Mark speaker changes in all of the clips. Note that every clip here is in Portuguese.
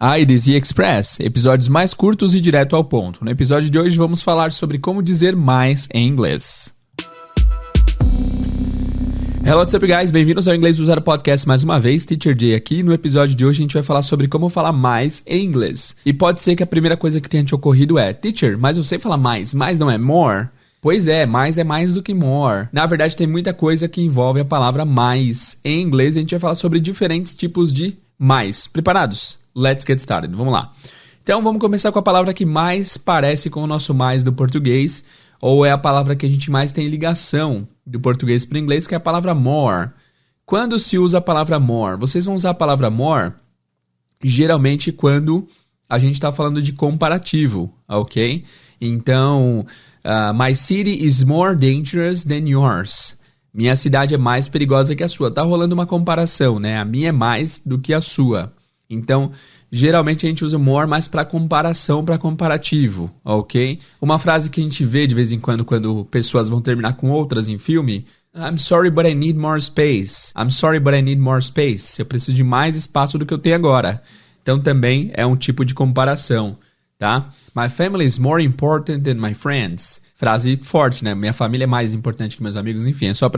Speaker 1: IDZ Express, episódios mais curtos e direto ao ponto. No episódio de hoje vamos falar sobre como dizer mais em inglês. Hello, what's up guys? Bem-vindos ao Inglês do Zero Podcast mais uma vez, Teacher Jay aqui. No episódio de hoje a gente vai falar sobre como falar mais em inglês. E pode ser que a primeira coisa que tenha te ocorrido é: Teacher, mas eu sei falar mais não é more? Pois é mais do que more. Na verdade tem muita coisa que envolve a palavra mais. Em inglês a gente vai falar sobre diferentes tipos de mais. Preparados? Let's get started. Vamos lá. Então vamos começar com a palavra que mais parece com o nosso mais do português, ou é a palavra que a gente mais tem ligação do português para o inglês, que é a palavra more. Quando se usa a palavra more? Vocês vão usar a palavra more geralmente quando a gente está falando de comparativo, ok? Então, my city is more dangerous than yours. Minha cidade é mais perigosa que a sua. Tá rolando uma comparação, né? A minha é mais do que a sua. Então, geralmente a gente usa more mais para comparação, para comparativo, ok? Uma frase que a gente vê de vez em quando pessoas vão terminar com outras em filme: I'm sorry, but I need more space. I'm sorry, but I need more space. Eu preciso de mais espaço do que eu tenho agora. Então, também é um tipo de comparação, tá? My family is more important than my friends. Frase forte, né? Minha família é mais importante que meus amigos. Enfim, é só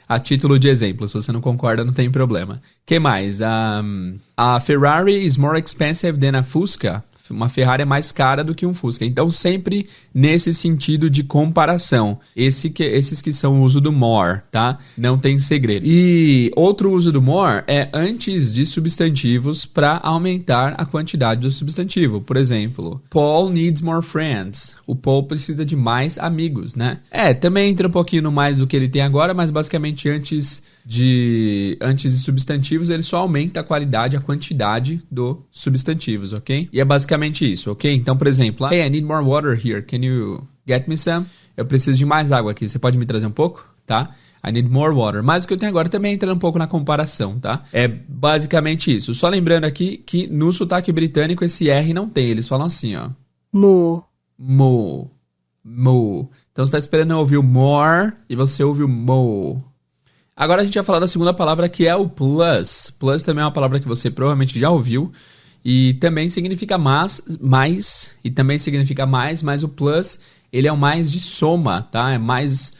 Speaker 1: a título de exemplo. Se você não concorda, não tem problema. Que mais? A Ferrari is more expensive than a Fusca. Uma Ferrari é mais cara do que um Fusca. Então, sempre nesse sentido de comparação. Esses que são o uso do more, tá? Não tem segredo. E outro uso do more é antes de substantivos para aumentar a quantidade do substantivo. Por exemplo, Paul needs more friends. O Paul precisa de mais amigos, né? Também entra um pouquinho no mais do que ele tem agora, mas basicamente antes de substantivos, ele só aumenta a qualidade, a quantidade dos substantivos, ok? E é basicamente isso, ok? Então, por exemplo, Hey, I need more water here. Can you get me some? Eu preciso de mais água aqui. Você pode me trazer um pouco? Tá? I need more water. Mas o que eu tenho agora também entra um pouco na comparação, tá? É basicamente isso. Só lembrando aqui que no sotaque britânico esse R não tem. Eles falam assim, ó.
Speaker 2: More.
Speaker 1: More. More. Então, você está esperando ouvir o more e você ouve o more. Agora a gente vai falar da segunda palavra, que é o plus. Plus também é uma palavra que você provavelmente já ouviu. E também significa mais. E também significa mais, mas o plus, ele é o mais de soma, tá? É mais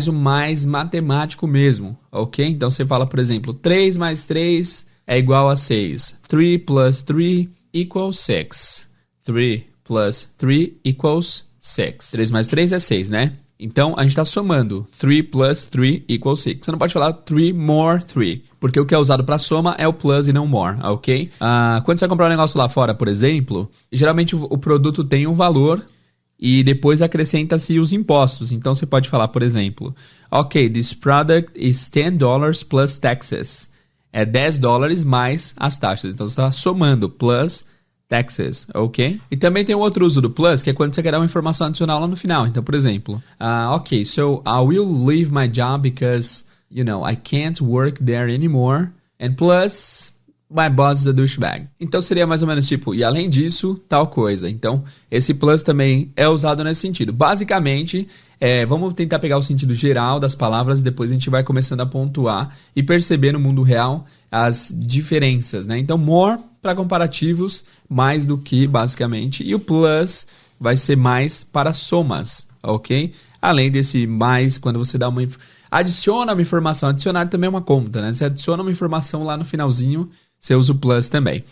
Speaker 1: o mais matemático mesmo, ok? Então você fala, por exemplo, 3 mais 3 é igual a 6. 3 plus 3 equals 6. 3 plus 3 equals 6. 3 mais 3 é 6, né? Então, a gente está somando. 3 plus 3 equals 6. Você não pode falar 3 more 3, porque o que é usado para soma é o plus e não more, ok? Quando você vai comprar um negócio lá fora, por exemplo, geralmente o produto tem um valor e depois acrescenta-se os impostos. Então, você pode falar, por exemplo, ok, this product is $10 plus taxes. É $10 mais as taxas. Então, você está somando plus taxes, ok? E também tem um outro uso do plus, que é quando você quer dar uma informação adicional lá no final. Então, por exemplo, ok, so I will leave my job because, I can't work there anymore. And plus, my boss is a douchebag. Então, seria mais ou menos tipo, e além disso, tal coisa. Então, esse plus também é usado nesse sentido. Basicamente, vamos tentar pegar o sentido geral das palavras e depois a gente vai começando a pontuar e perceber no mundo real as diferenças, né? Então, more para comparativos, mais do que, basicamente. E o plus vai ser mais para somas, ok? Além desse mais, quando você dá adiciona uma informação. Adicionar também é uma conta, né? Você adiciona uma informação lá no finalzinho, você usa o plus também.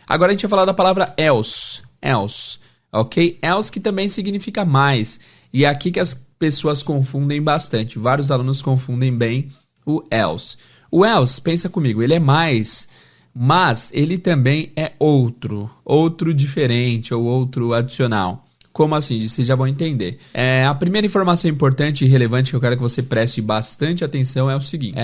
Speaker 1: Agora a gente vai falar da palavra else. Else, ok? Else que também significa mais. E é aqui que as pessoas confundem bastante. Vários alunos confundem bem o else. O else, pensa comigo, ele é mais, mas ele também é outro diferente ou outro adicional. Como assim? Vocês já vão entender. A primeira informação importante e relevante que eu quero que você preste bastante atenção é o seguinte.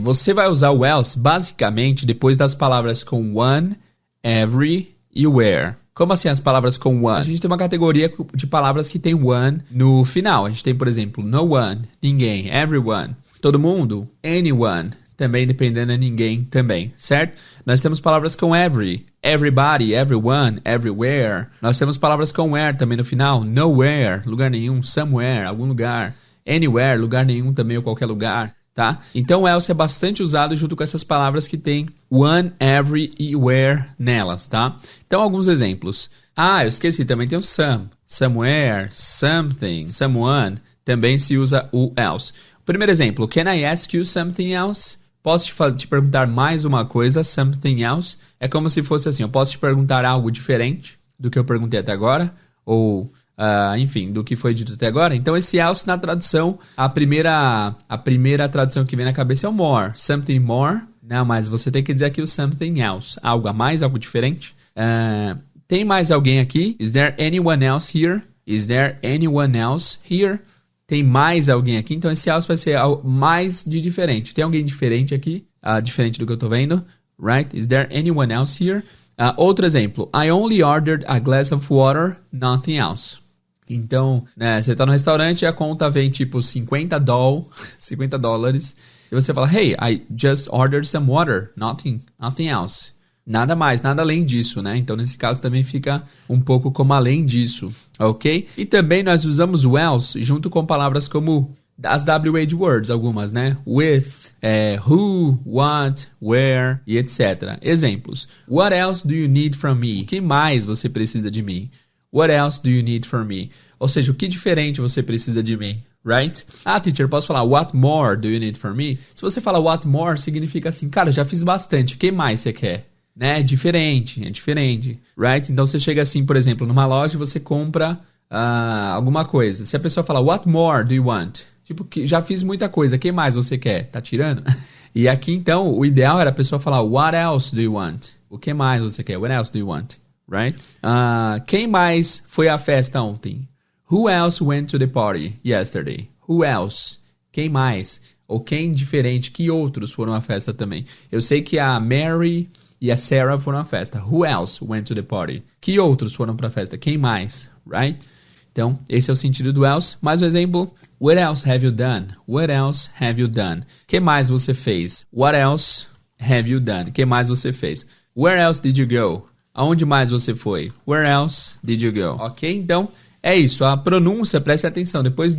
Speaker 1: Você vai usar o else basicamente depois das palavras com one, every e where. Como assim as palavras com one? A gente tem uma categoria de palavras que tem one no final. A gente tem, por exemplo, no one, ninguém, everyone, todo mundo, anyone. Também dependendo de ninguém também, certo? Nós temos palavras com every, everybody, everyone, everywhere. Nós temos palavras com where também no final. Nowhere, lugar nenhum. Somewhere, algum lugar. Anywhere, lugar nenhum também ou qualquer lugar. tá? Então o else é bastante usado junto com essas palavras que tem one, every e where nelas, tá? Então alguns exemplos. Eu esqueci, também tem o some. Somewhere, something, someone, também se usa o else. Primeiro exemplo, can I ask you something else? Posso te perguntar mais uma coisa, something else? É como se fosse assim, eu posso te perguntar algo diferente do que eu perguntei até agora, ou, enfim, do que foi dito até agora. Então, esse else na tradução, a primeira tradução que vem na cabeça é o more, something more. Não, mas você tem que dizer aqui o something else, algo a mais, algo diferente. Tem mais alguém aqui? Is there anyone else here? Is there anyone else here? Tem mais alguém aqui, então esse else vai ser mais de diferente. Tem alguém diferente aqui, diferente do que eu tô vendo, right? Is there anyone else here? Outro exemplo, I only ordered a glass of water, nothing else. Então, né, você tá no restaurante e a conta vem tipo $50, e você fala, hey, I just ordered some water, nothing else. Nada mais, nada além disso, né? Então, nesse caso, também fica um pouco como além disso, ok? E também nós usamos o else junto com palavras como as WH words, algumas, né? With, who, what, where e etc. Exemplos. What else do you need from me? O que mais você precisa de mim? What else do you need from me? Ou seja, o que diferente você precisa de mim? Right? Teacher, posso falar what more do you need from me? Se você fala what more, significa assim, cara, já fiz bastante, o que mais você quer? Né? É diferente, right? Então você chega assim, por exemplo, numa loja e você compra alguma coisa. Se a pessoa fala, what more do you want? Tipo, já fiz muita coisa, o que mais você quer? Tá tirando? E aqui, então, o ideal era a pessoa falar, what else do you want? O que mais você quer? What else do you want? Right? Quem mais foi à festa ontem? Who else went to the party yesterday? Who else? Quem mais? Ou quem diferente? Que outros foram à festa também? Eu sei que a Mary e a Sarah foram à festa. Who else went to the party? Que outros foram para a festa? Quem mais? Right? Então, esse é o sentido do else. Mais um exemplo. What else have you done? What else have you done? Que mais você fez? What else have you done? Que mais você fez? Where else did you go? Aonde mais você foi? Where else did you go? Ok? Então, é isso. A pronúncia, preste atenção. Depois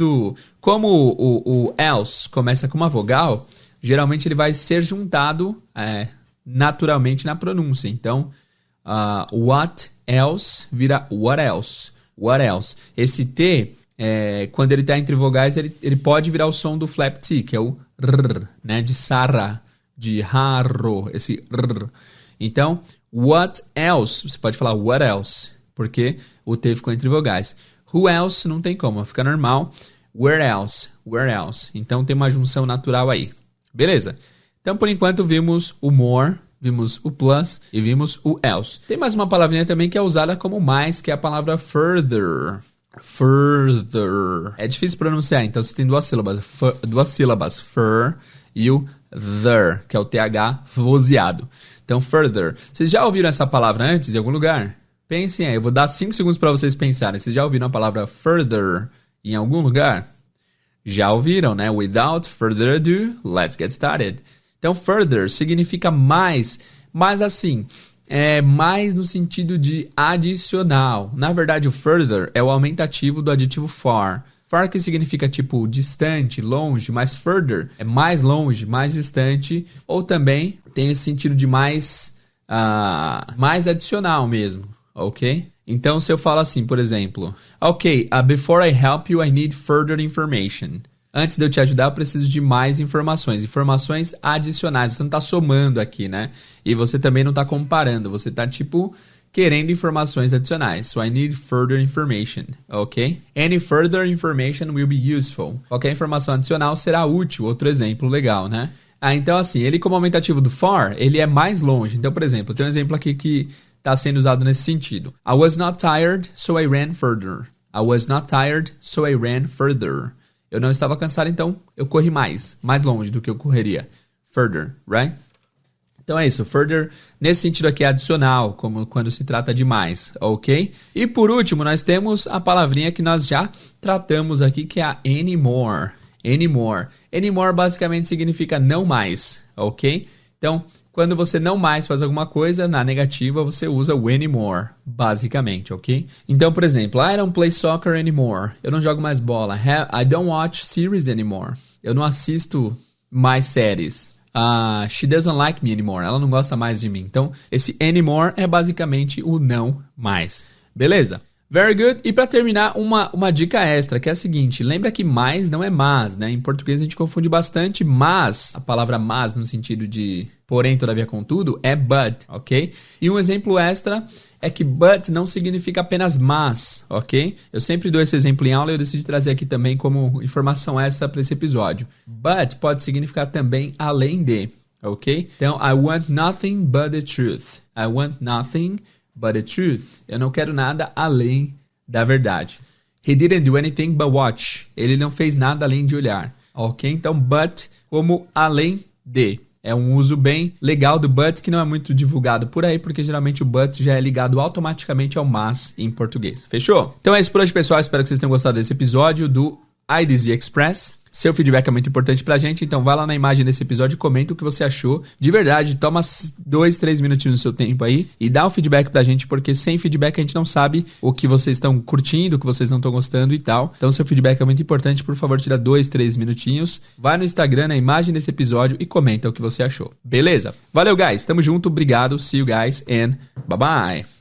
Speaker 1: como o else começa com uma vogal, geralmente ele vai ser juntado naturalmente na pronúncia. Então, what else vira what else. What else. Esse T, quando ele está entre vogais, ele pode virar o som do flap T, que é o R, né? De Sarah, de Harro, esse R. Então, what else, você pode falar what else, porque o T ficou entre vogais. Who else não tem como, fica normal. Where else, where else. Então, tem uma junção natural aí. Beleza? Então, por enquanto, vimos o more, vimos o plus e vimos o else. Tem mais uma palavrinha também que é usada como mais, que é a palavra further. Further. É difícil pronunciar, então você tem duas sílabas. Fur e o there, que é o TH vozeado. Então, further. Vocês já ouviram essa palavra antes em algum lugar? Pensem aí, eu vou dar 5 segundos para vocês pensarem. Vocês já ouviram a palavra further em algum lugar? Já ouviram, né? Without further ado, let's get started. Então, further significa mais, mas assim, mais no sentido de adicional. Na verdade, o further é o aumentativo do adjetivo far. Far que significa tipo distante, longe, mas further é mais longe, mais distante, ou também tem esse sentido de mais adicional mesmo, ok? Então, se eu falo assim, por exemplo, ok, before I help you, I need further information. Antes de eu te ajudar, eu preciso de mais informações. Informações adicionais. Você não está somando aqui, né? E você também não está comparando. Você está, tipo, querendo informações adicionais. So, I need further information. Ok? Any further information will be useful. Qualquer informação adicional será útil. Outro exemplo legal, né? Então, assim, ele como aumentativo do far, ele é mais longe. Então, por exemplo, tem um exemplo aqui que está sendo usado nesse sentido. I was not tired, so I ran further. I was not tired, so I ran further. Eu não estava cansado, então eu corri mais longe do que eu correria. Further, right? Então é isso, further, nesse sentido aqui é adicional, como quando se trata de mais, ok? E por último, nós temos a palavrinha que nós já tratamos aqui, que é a anymore. Anymore. Anymore basicamente significa não mais, ok? Então, quando você não mais faz alguma coisa, na negativa você usa o anymore, basicamente, ok? Então, por exemplo, I don't play soccer anymore. Eu não jogo mais bola. I don't watch series anymore. Eu não assisto mais séries. She doesn't like me anymore. Ela não gosta mais de mim. Então, esse anymore é basicamente o não mais. Beleza? Very good. E para terminar, uma dica extra, que é a seguinte. Lembra que mais não é mas, né? Em português a gente confunde bastante mas. A palavra mas no sentido de porém, todavia, contudo, é but, ok? E um exemplo extra é que but não significa apenas mas, ok? Eu sempre dou esse exemplo em aula e eu decidi trazer aqui também como informação extra para esse episódio. But pode significar também além de, ok? Então, I want nothing but the truth. I want nothing but the truth. Eu não quero nada além da verdade. He didn't do anything but watch. Ele não fez nada além de olhar, ok? Então, but como além de. É um uso bem legal do but, que não é muito divulgado por aí, porque geralmente o but já é ligado automaticamente ao mas em português. Fechou? Então é isso por hoje, pessoal. Espero que vocês tenham gostado desse episódio do IDZ Express. Seu feedback é muito importante pra gente, então vai lá na imagem desse episódio e comenta o que você achou. De verdade, toma 2, 3 minutinhos do seu tempo aí e dá um feedback pra gente, porque sem feedback a gente não sabe o que vocês estão curtindo, o que vocês não estão gostando e tal. Então seu feedback é muito importante, por favor, tira 2, 3 minutinhos. Vai no Instagram, na imagem desse episódio e comenta o que você achou. Beleza? Valeu, guys. Tamo junto, obrigado. See you guys and bye-bye.